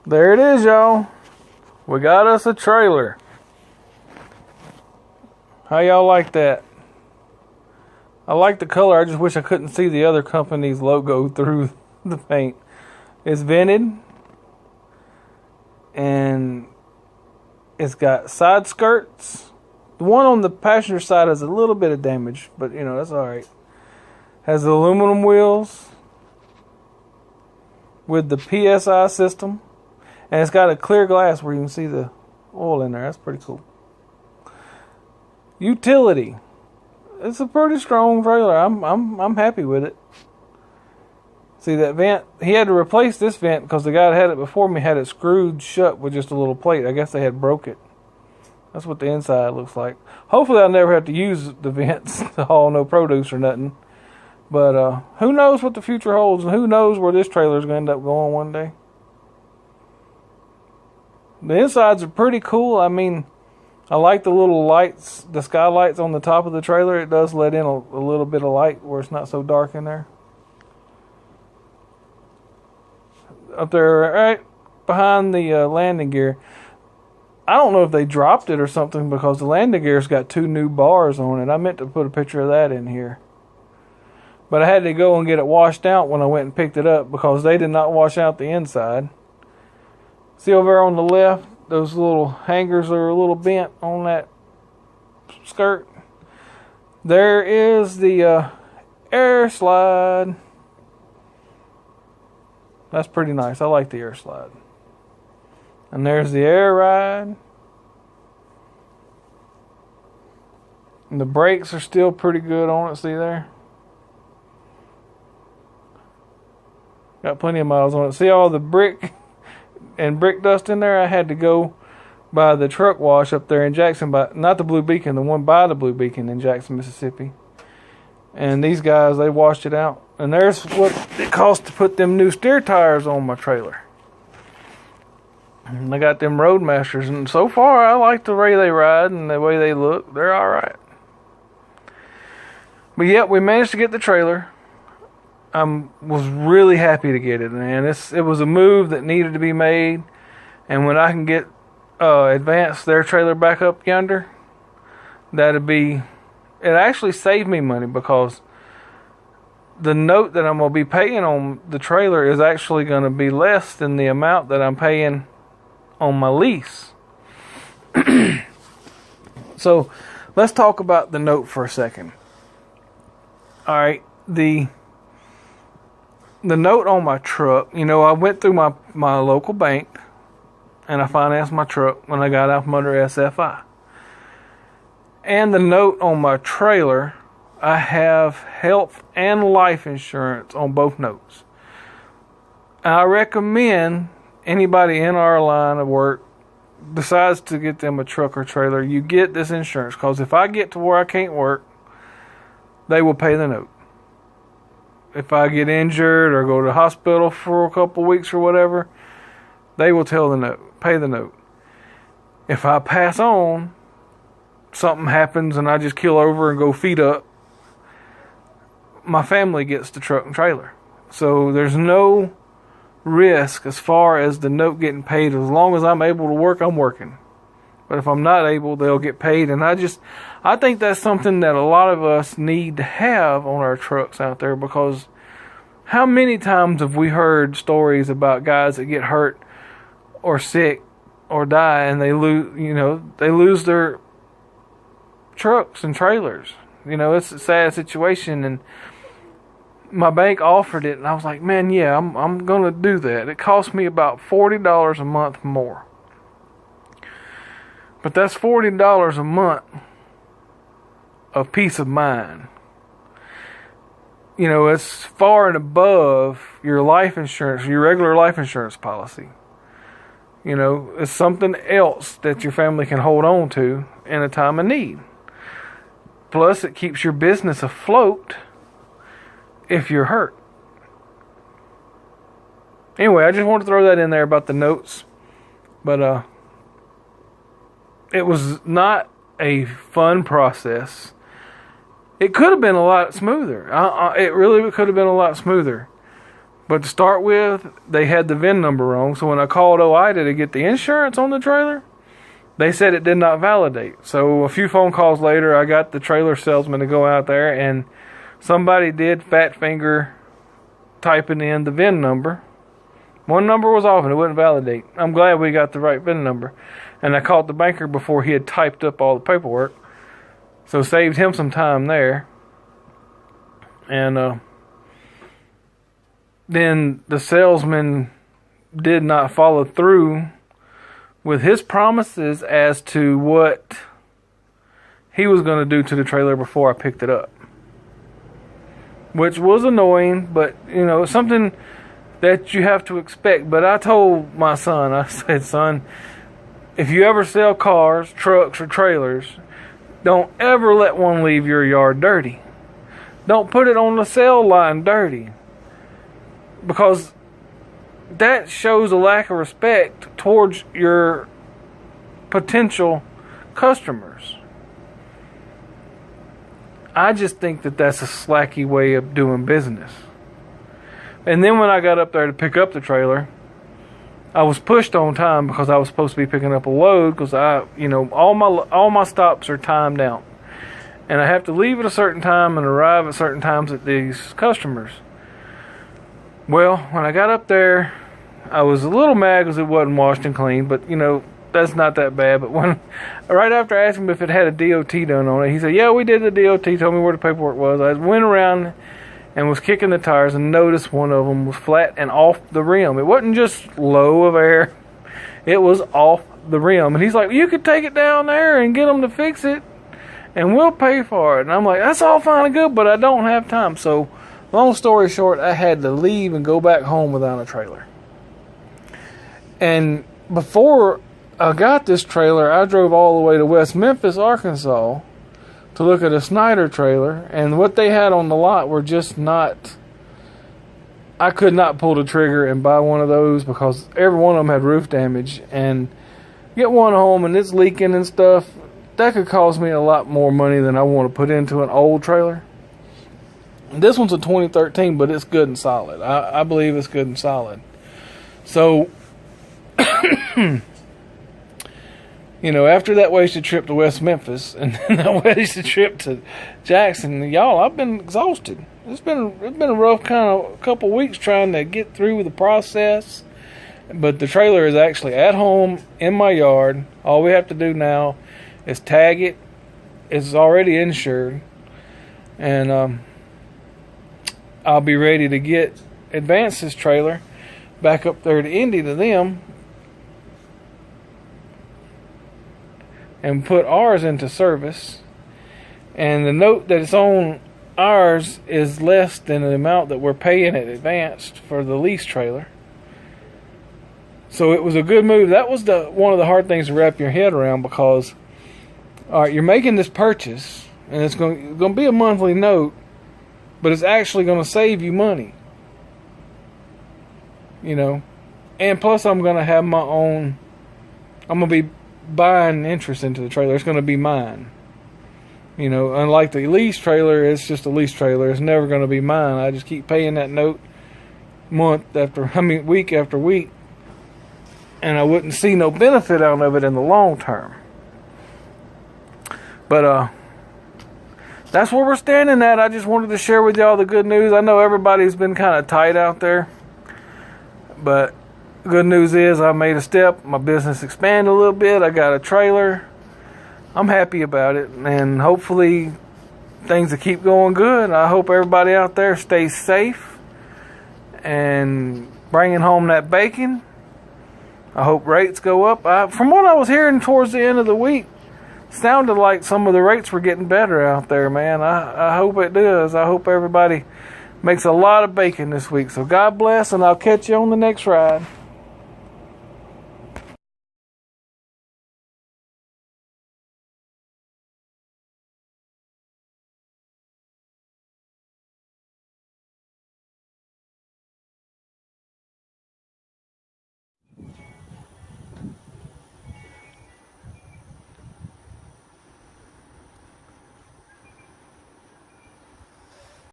There it is, y'all. We got us a trailer. How y'all like that? I like the color. I just wish I couldn't see the other company's logo through the paint. It's vented. And it's got side skirts. The one on the passenger side has a little bit of damage, but you know, that's alright. Has the aluminum wheels with the PSI system. And it's got a clear glass where you can see the oil in there. That's pretty cool. Utility. It's a pretty strong trailer. I'm happy with it. See that vent? He had to replace this vent because the guy that had it before me had it screwed shut with just a little plate. I guess they had broke it. That's what the inside looks like. Hopefully I'll never have to use the vents to haul no produce or nothing. But who knows what the future holds, and who knows where this trailer's going to end up going one day. The insides are pretty cool. I mean, I like the little lights, the skylights on the top of the trailer. It does let in a little bit of light where it's not so dark in there. Up there, right behind the landing gear. I don't know if they dropped it or something because the landing gear's got 2 new bars on it. I meant to put a picture of that in here. But I had to go and get it washed out when I went and picked it up because they did not wash out the inside. See over there on the left, those little hangers are a little bent on that skirt. There is the air slide. That's pretty nice. I like the air slide. And there's the air ride. And the brakes are still pretty good on it. See there? Got plenty of miles on it. See all the brick and brick dust in there? I had to go by the truck wash up there in Jackson. Not the Blue Beacon, the one by the Blue Beacon in Jackson, Mississippi. And these guys, they washed it out. And there's what it cost to put them new steer tires on my trailer. And I got them Roadmasters. And so far, I like the way they ride and the way they look. They're alright. But yep, we managed to get the trailer. I was really happy to get it, man. It was a move that needed to be made. And when I can get Advance their trailer back up yonder, that'd be... It actually saved me money because the note that I'm going to be paying on the trailer is actually going to be less than the amount that I'm paying on my lease. So, let's talk about the note for a second. Alright, the note on my truck, you know, I went through my local bank and I financed my truck when I got out from under SFI. And the note on my trailer, I have health and life insurance on both notes. I recommend anybody in our line of work decides to get them a truck or trailer, you get this insurance. Because if I get to where I can't work, they will pay the note. If I get injured or go to the hospital for a couple weeks or whatever, they will pay the note. If I pass on, something happens and I just keel over and go feet up, my family gets the truck and trailer. So there's no risk as far as the note getting paid. As long as I'm able to work, I'm working. But if I'm not able, they'll get paid. And I think that's something that a lot of us need to have on our trucks out there, because how many times have we heard stories about guys that get hurt or sick or die and they lose their trucks and trailers. You know, it's a sad situation, and my bank offered it and I was like, man, yeah, I'm gonna do that. It cost me about $40 a month more. But that's $40 a month of peace of mind. You know, it's far and above your life insurance, your regular life insurance policy. You know, it's something else that your family can hold on to in a time of need. Plus, it keeps your business afloat if you're hurt. Anyway, I just wanted to throw that in there about the notes. But, it was not a fun process. It could have been a lot smoother. It really could have been a lot smoother. But to start with, they had the VIN number wrong. So when I called OIDA to get the insurance on the trailer, they said it did not validate. So a few phone calls later, I got the trailer salesman to go out there, and somebody did fat finger typing in the VIN number. One number was off and it wouldn't validate. I'm glad we got the right VIN number. And I called the banker before he had typed up all the paperwork. So saved him some time there. And then the salesman did not follow through with his promises as to what he was going to do to the trailer before I picked it up. Which was annoying, but, you know, something that you have to expect. But I told my son, I said, son, if you ever sell cars, trucks, or trailers, don't ever let one leave your yard dirty. Don't put it on the sale line dirty. Because that shows a lack of respect towards your potential customers. I just think that that's a slacky way of doing business. And then when I got up there to pick up the trailer, I was pushed on time because I was supposed to be picking up a load because all my stops are timed out. And I have to leave at a certain time and arrive at certain times at these customers. Well, when I got up there, I was a little mad because it wasn't washed and clean, but, you know, that's not that bad. But when right after I asked him if it had a DOT done on it, he said, yeah, we did the DOT, told me where the paperwork was. I went around and was kicking the tires and noticed one of them was flat and off the rim. It wasn't just low of air. It was off the rim. And he's like, you could take it down there and get them to fix it, and we'll pay for it. And I'm like, that's all fine and good, but I don't have time. So, long story short, I had to leave and go back home without a trailer. And before I got this trailer, I drove all the way to West Memphis, Arkansas, to look at a Snyder trailer, and what they had on the lot were just not... I could not pull the trigger and buy one of those because every one of them had roof damage, and get one home and it's leaking and stuff, that could cost me a lot more money than I want to put into an old trailer. This one's a 2013, but it's good and solid. I believe it's good and solid. So, you know, after that wasted trip to West Memphis and then that wasted trip to Jackson, y'all, I've been exhausted. It's been a rough kind of couple weeks trying to get through with the process. But the trailer is actually at home in my yard. All we have to do now is tag it. It's already insured. And I'll be ready to advance this trailer back up there to Indy to them and put ours into service. And the note that it's on ours is less than the amount that we're paying at advanced for the lease trailer. So it was a good move. That was one of the hard things to wrap your head around because, all right, you're making this purchase and it's going to be a monthly note, but it's actually going to save you money. You know, and plus I'm going to have my own, I'm going to be buying interest into the trailer. It's going to be mine. You know, unlike the lease trailer, it's just a lease trailer. It's never going to be mine. I just keep paying that note week after week. And I wouldn't see no benefit out of it in the long term. But that's where we're standing at. I just wanted to share with y'all the good news. I know everybody's been kind of tight out there. But good news is I made a step. My business expanded a little bit. I got a trailer. I'm happy about it. And hopefully things will keep going good. I hope everybody out there stays safe and bringing home that bacon. I hope rates go up. From what I was hearing towards the end of the week, sounded like some of the rates were getting better out there, man. I hope it does. I hope everybody makes a lot of bacon this week. So God bless, and I'll catch you on the next ride.